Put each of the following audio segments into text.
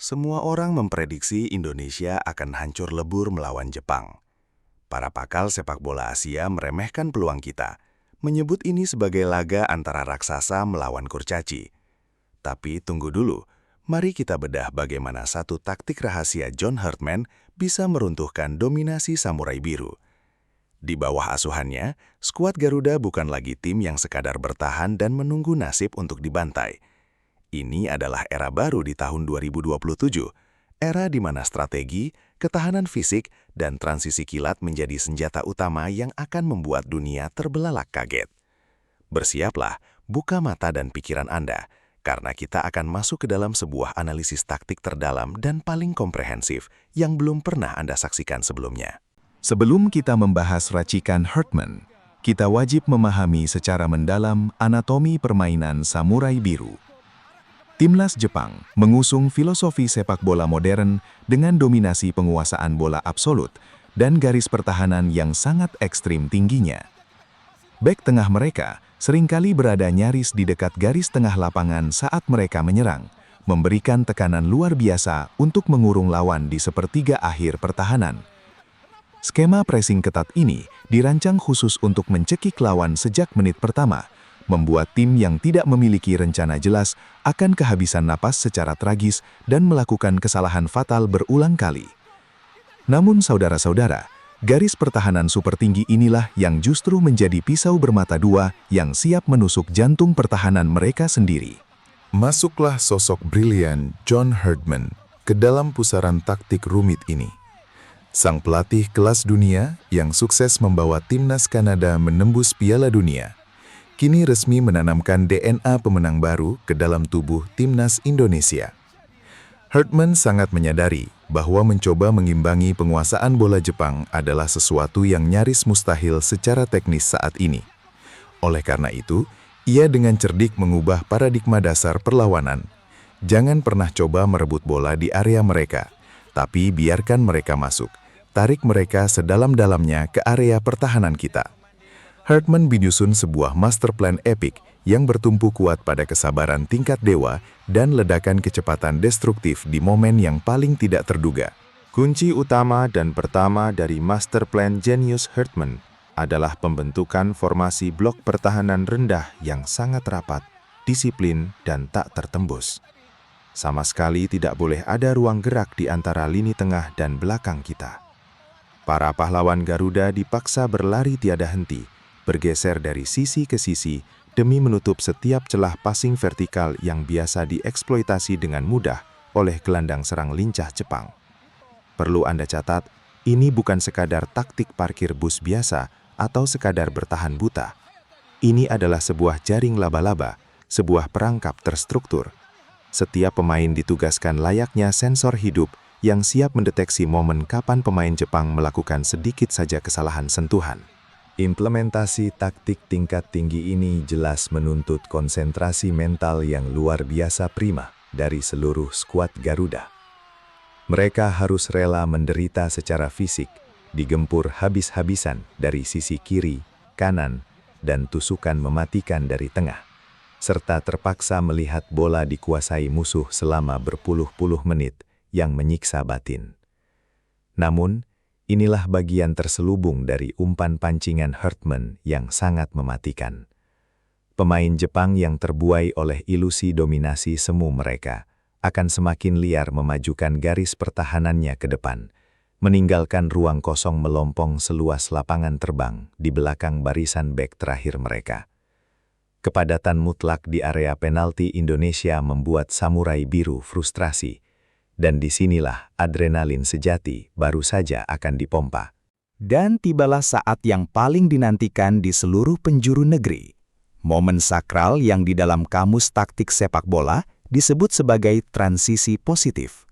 Semua orang memprediksi Indonesia akan hancur lebur melawan Jepang. Para pakar sepak bola Asia meremehkan peluang kita, menyebut ini sebagai laga antara raksasa melawan kurcaci. Tapi tunggu dulu, mari kita bedah bagaimana satu taktik rahasia John Hartman bisa meruntuhkan dominasi Samurai Biru. Di bawah asuhannya, skuad Garuda bukan lagi tim yang sekadar bertahan dan menunggu nasib untuk dibantai. Ini adalah era baru di tahun 2027, era di mana strategi, ketahanan fisik, dan transisi kilat menjadi senjata utama yang akan membuat dunia terbelalak kaget. Bersiaplah, buka mata dan pikiran Anda, karena kita akan masuk ke dalam sebuah analisis taktik terdalam dan paling komprehensif yang belum pernah Anda saksikan sebelumnya. Sebelum kita membahas racikan Hartman, kita wajib memahami secara mendalam anatomi permainan Samurai Biru. Timnas Jepang mengusung filosofi sepak bola modern dengan dominasi penguasaan bola absolut dan garis pertahanan yang sangat ekstrim tingginya. Bek tengah mereka seringkali berada nyaris di dekat garis tengah lapangan saat mereka menyerang, memberikan tekanan luar biasa untuk mengurung lawan di sepertiga akhir pertahanan. Skema pressing ketat ini dirancang khusus untuk mencekik lawan sejak menit pertama, membuat tim yang tidak memiliki rencana jelas akan kehabisan napas secara tragis dan melakukan kesalahan fatal berulang kali. Namun saudara-saudara, garis pertahanan super tinggi inilah yang justru menjadi pisau bermata dua yang siap menusuk jantung pertahanan mereka sendiri. Masuklah sosok brilian John Hartman ke dalam pusaran taktik rumit ini. Sang pelatih kelas dunia yang sukses membawa timnas Kanada menembus Piala Dunia, kini resmi menanamkan DNA pemenang baru ke dalam tubuh timnas Indonesia. Hartman sangat menyadari bahwa mencoba mengimbangi penguasaan bola Jepang adalah sesuatu yang nyaris mustahil secara teknis saat ini. Oleh karena itu, ia dengan cerdik mengubah paradigma dasar perlawanan. Jangan pernah coba merebut bola di area mereka, tapi biarkan mereka masuk. Tarik mereka sedalam-dalamnya ke area pertahanan kita. Hartman menyusun sebuah master plan epik yang bertumpu kuat pada kesabaran tingkat dewa dan ledakan kecepatan destruktif di momen yang paling tidak terduga. Kunci utama dan pertama dari master plan jenius Hartman adalah pembentukan formasi blok pertahanan rendah yang sangat rapat, disiplin, dan tak tertembus. Sama sekali tidak boleh ada ruang gerak di antara lini tengah dan belakang kita. Para pahlawan Garuda dipaksa berlari tiada henti, bergeser dari sisi ke sisi demi menutup setiap celah passing vertikal yang biasa dieksploitasi dengan mudah oleh gelandang serang lincah Jepang. Perlu Anda catat, ini bukan sekadar taktik parkir bus biasa atau sekadar bertahan buta. Ini adalah sebuah jaring laba-laba, sebuah perangkap terstruktur. Setiap pemain ditugaskan layaknya sensor hidup yang siap mendeteksi momen kapan pemain Jepang melakukan sedikit saja kesalahan sentuhan. Implementasi taktik tingkat tinggi ini jelas menuntut konsentrasi mental yang luar biasa prima dari seluruh skuad Garuda. Mereka harus rela menderita secara fisik, digempur habis-habisan dari sisi kiri, kanan, dan tusukan mematikan dari tengah, serta terpaksa melihat bola dikuasai musuh selama berpuluh-puluh menit yang menyiksa batin. Namun, inilah bagian terselubung dari umpan pancingan Hartman yang sangat mematikan. Pemain Jepang yang terbuai oleh ilusi dominasi semu mereka akan semakin liar memajukan garis pertahanannya ke depan, meninggalkan ruang kosong melompong seluas lapangan terbang di belakang barisan bek terakhir mereka. Kepadatan mutlak di area penalti Indonesia membuat Samurai Biru frustrasi, dan disinilah adrenalin sejati baru saja akan dipompa. Dan tibalah saat yang paling dinantikan di seluruh penjuru negeri. Momen sakral yang di dalam kamus taktik sepak bola disebut sebagai transisi positif.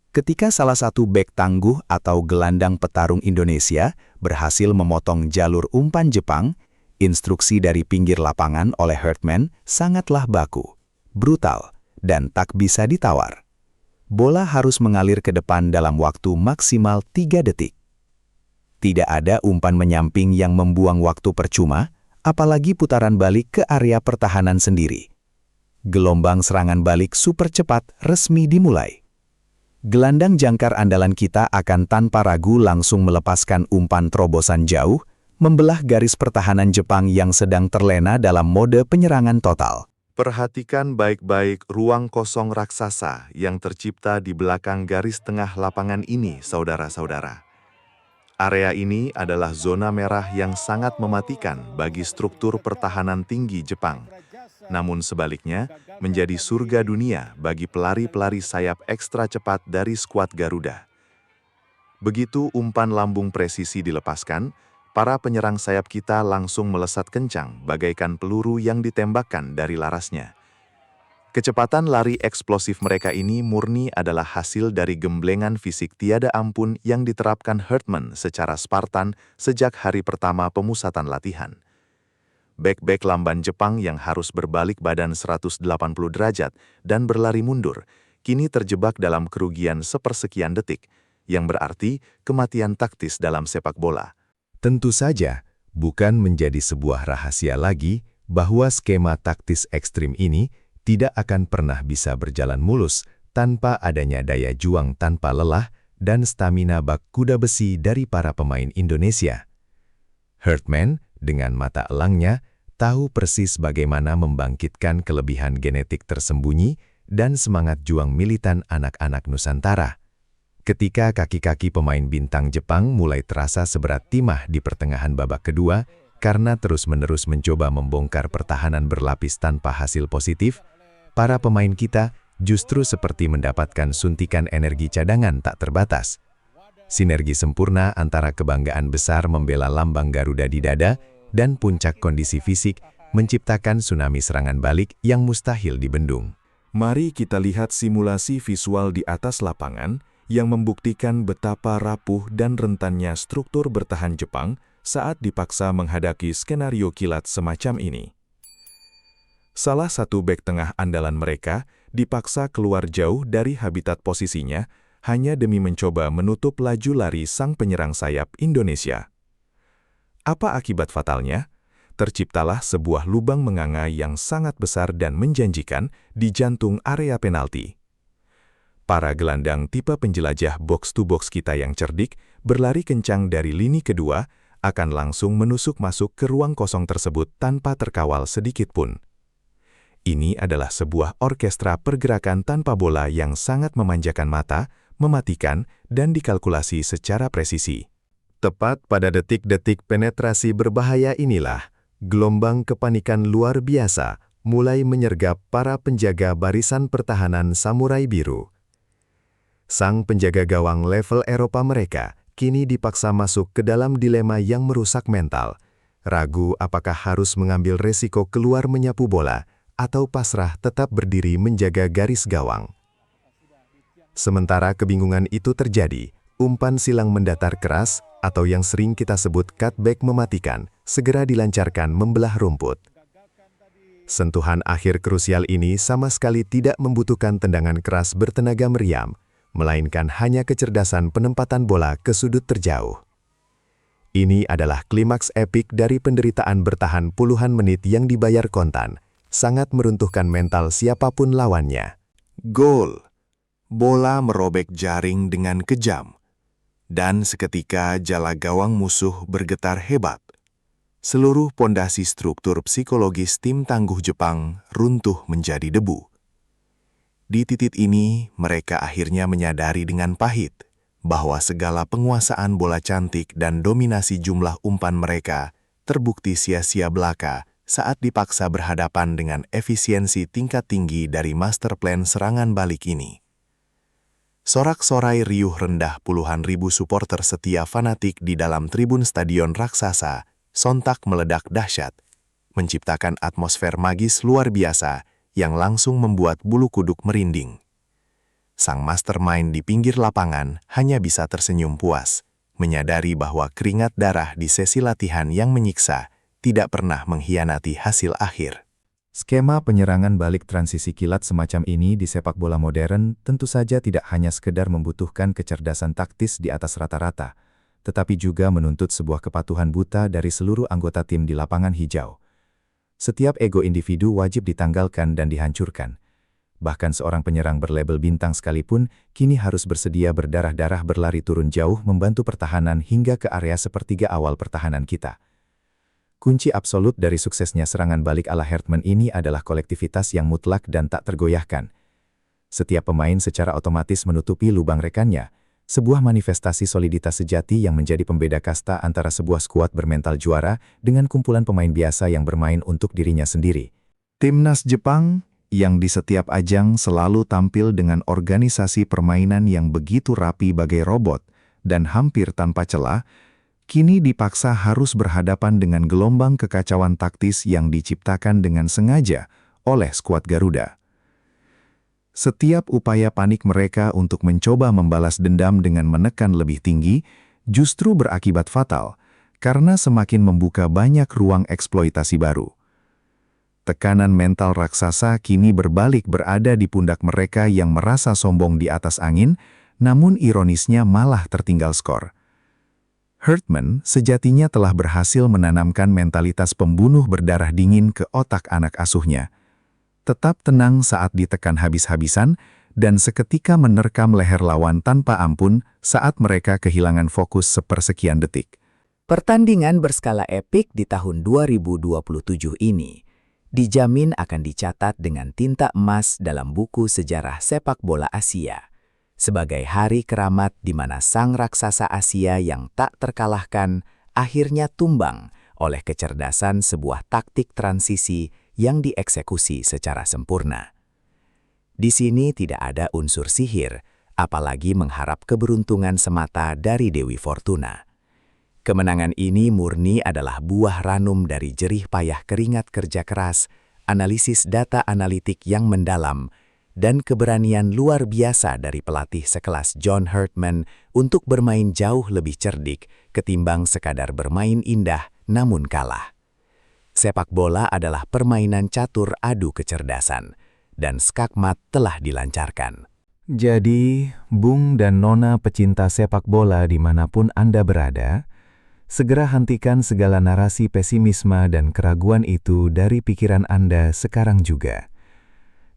Ketika salah satu bek tangguh atau gelandang petarung Indonesia berhasil memotong jalur umpan Jepang, instruksi dari pinggir lapangan oleh Hartman sangatlah baku, brutal, dan tak bisa ditawar. Bola harus mengalir ke depan dalam waktu maksimal 3 detik. Tidak ada umpan menyamping yang membuang waktu percuma, apalagi putaran balik ke area pertahanan sendiri. Gelombang serangan balik super cepat resmi dimulai. Gelandang jangkar andalan kita akan tanpa ragu langsung melepaskan umpan terobosan jauh, membelah garis pertahanan Jepang yang sedang terlena dalam mode penyerangan total. Perhatikan baik-baik ruang kosong raksasa yang tercipta di belakang garis tengah lapangan ini, saudara-saudara. Area ini adalah zona merah yang sangat mematikan bagi struktur pertahanan tinggi Jepang. Namun sebaliknya, menjadi surga dunia bagi pelari-pelari sayap ekstra cepat dari skuad Garuda. Begitu umpan lambung presisi dilepaskan, para penyerang sayap kita langsung melesat kencang bagaikan peluru yang ditembakkan dari larasnya. Kecepatan lari eksplosif mereka ini murni adalah hasil dari gemblengan fisik tiada ampun yang diterapkan Herdman secara Spartan sejak hari pertama pemusatan latihan. Bek-bek lamban Jepang yang harus berbalik badan 180 derajat dan berlari mundur, kini terjebak dalam kerugian sepersekian detik, yang berarti kematian taktis dalam sepak bola. Tentu saja, bukan menjadi sebuah rahasia lagi bahwa skema taktis ekstrim ini tidak akan pernah bisa berjalan mulus tanpa adanya daya juang tanpa lelah dan stamina bak kuda besi dari para pemain Indonesia. Herdman, dengan mata elangnya, tahu persis bagaimana membangkitkan kelebihan genetik tersembunyi dan semangat juang militan anak-anak Nusantara. Ketika kaki-kaki pemain bintang Jepang mulai terasa seberat timah di pertengahan babak kedua karena terus-menerus mencoba membongkar pertahanan berlapis tanpa hasil positif, para pemain kita justru seperti mendapatkan suntikan energi cadangan tak terbatas. Sinergi sempurna antara kebanggaan besar membela lambang Garuda di dada dan puncak kondisi fisik menciptakan tsunami serangan balik yang mustahil dibendung. Mari kita lihat simulasi visual di atas lapangan yang membuktikan betapa rapuh dan rentannya struktur bertahan Jepang saat dipaksa menghadapi skenario kilat semacam ini. Salah satu bek tengah andalan mereka dipaksa keluar jauh dari habitat posisinya hanya demi mencoba menutup laju lari sang penyerang sayap Indonesia. Apa akibat fatalnya? Terciptalah sebuah lubang menganga yang sangat besar dan menjanjikan di jantung area penalti. Para gelandang tipe penjelajah box-to-box kita yang cerdik berlari kencang dari lini kedua akan langsung menusuk masuk ke ruang kosong tersebut tanpa terkawal sedikit pun. Ini adalah sebuah orkestra pergerakan tanpa bola yang sangat memanjakan mata, mematikan, dan dikalkulasi secara presisi. Tepat pada detik-detik penetrasi berbahaya inilah, gelombang kepanikan luar biasa mulai menyergap para penjaga barisan pertahanan Samurai Biru. Sang penjaga gawang level Eropa mereka kini dipaksa masuk ke dalam dilema yang merusak mental, ragu apakah harus mengambil resiko keluar menyapu bola atau pasrah tetap berdiri menjaga garis gawang. Sementara kebingungan itu terjadi, umpan silang mendatar keras atau yang sering kita sebut cutback mematikan, segera dilancarkan membelah rumput. Sentuhan akhir krusial ini sama sekali tidak membutuhkan tendangan keras bertenaga meriam, melainkan hanya kecerdasan penempatan bola ke sudut terjauh. Ini adalah klimaks epik dari penderitaan bertahan puluhan menit yang dibayar kontan, sangat meruntuhkan mental siapapun lawannya. Gol! Bola merobek jaring dengan kejam. Dan seketika jala gawang musuh bergetar hebat. Seluruh pondasi struktur psikologis tim tangguh Jepang runtuh menjadi debu. Di titik ini, mereka akhirnya menyadari dengan pahit bahwa segala penguasaan bola cantik dan dominasi jumlah umpan mereka terbukti sia-sia belaka saat dipaksa berhadapan dengan efisiensi tingkat tinggi dari master plan serangan balik ini. Sorak-sorai riuh rendah puluhan ribu supporter setia fanatik di dalam tribun stadion raksasa sontak meledak dahsyat, menciptakan atmosfer magis luar biasa yang langsung membuat bulu kuduk merinding. Sang mastermind di pinggir lapangan hanya bisa tersenyum puas, menyadari bahwa keringat darah di sesi latihan yang menyiksa tidak pernah mengkhianati hasil akhir. Skema penyerangan balik transisi kilat semacam ini di sepak bola modern tentu saja tidak hanya sekedar membutuhkan kecerdasan taktis di atas rata-rata, tetapi juga menuntut sebuah kepatuhan buta dari seluruh anggota tim di lapangan hijau. Setiap ego individu wajib ditanggalkan dan dihancurkan. Bahkan seorang penyerang berlabel bintang sekalipun kini harus bersedia berdarah-darah berlari turun jauh membantu pertahanan hingga ke area sepertiga awal pertahanan kita. Kunci absolut dari suksesnya serangan balik ala Hartman ini adalah kolektivitas yang mutlak dan tak tergoyahkan. Setiap pemain secara otomatis menutupi lubang rekannya, sebuah manifestasi soliditas sejati yang menjadi pembeda kasta antara sebuah skuad bermental juara dengan kumpulan pemain biasa yang bermain untuk dirinya sendiri. Timnas Jepang yang di setiap ajang selalu tampil dengan organisasi permainan yang begitu rapi bagai robot dan hampir tanpa celah, kini dipaksa harus berhadapan dengan gelombang kekacauan taktis yang diciptakan dengan sengaja oleh skuad Garuda. Setiap upaya panik mereka untuk mencoba membalas dendam dengan menekan lebih tinggi justru berakibat fatal karena semakin membuka banyak ruang eksploitasi baru. Tekanan mental raksasa kini berbalik berada di pundak mereka yang merasa sombong di atas angin, namun ironisnya malah tertinggal skor. Hartman sejatinya telah berhasil menanamkan mentalitas pembunuh berdarah dingin ke otak anak asuhnya. Tetap tenang saat ditekan habis-habisan, dan seketika menerkam leher lawan tanpa ampun saat mereka kehilangan fokus sepersekian detik. Pertandingan berskala epik di tahun 2027 ini dijamin akan dicatat dengan tinta emas dalam buku sejarah sepak bola Asia, sebagai hari keramat di mana sang raksasa Asia yang tak terkalahkan akhirnya tumbang oleh kecerdasan sebuah taktik transisi yang dieksekusi secara sempurna. Di sini tidak ada unsur sihir, apalagi mengharap keberuntungan semata dari Dewi Fortuna. Kemenangan ini murni adalah buah ranum dari jerih payah keringat kerja keras, analisis data analitik yang mendalam, dan keberanian luar biasa dari pelatih sekelas John Hartman untuk bermain jauh lebih cerdik ketimbang sekadar bermain indah namun kalah. Sepak bola adalah permainan catur adu kecerdasan, dan skakmat telah dilancarkan. Jadi, Bung dan Nona pecinta sepak bola dimanapun Anda berada, segera hentikan segala narasi pesimisme dan keraguan itu dari pikiran Anda sekarang juga.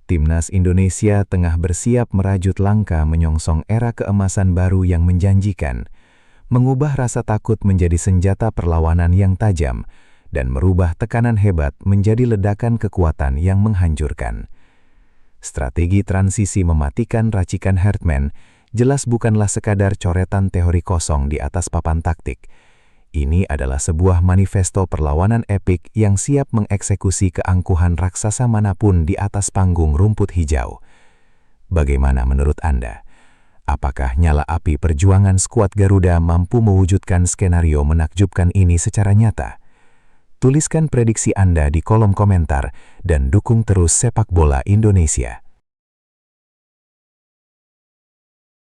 Timnas Indonesia tengah bersiap merajut langkah menyongsong era keemasan baru yang menjanjikan, mengubah rasa takut menjadi senjata perlawanan yang tajam, dan merubah tekanan hebat menjadi ledakan kekuatan yang menghancurkan. Strategi transisi mematikan racikan Hartman jelas bukanlah sekadar coretan teori kosong di atas papan taktik. Ini adalah sebuah manifesto perlawanan epik yang siap mengeksekusi keangkuhan raksasa manapun di atas panggung rumput hijau. Bagaimana menurut Anda? Apakah nyala api perjuangan skuad Garuda mampu mewujudkan skenario menakjubkan ini secara nyata? Tuliskan prediksi Anda di kolom komentar dan dukung terus sepak bola Indonesia.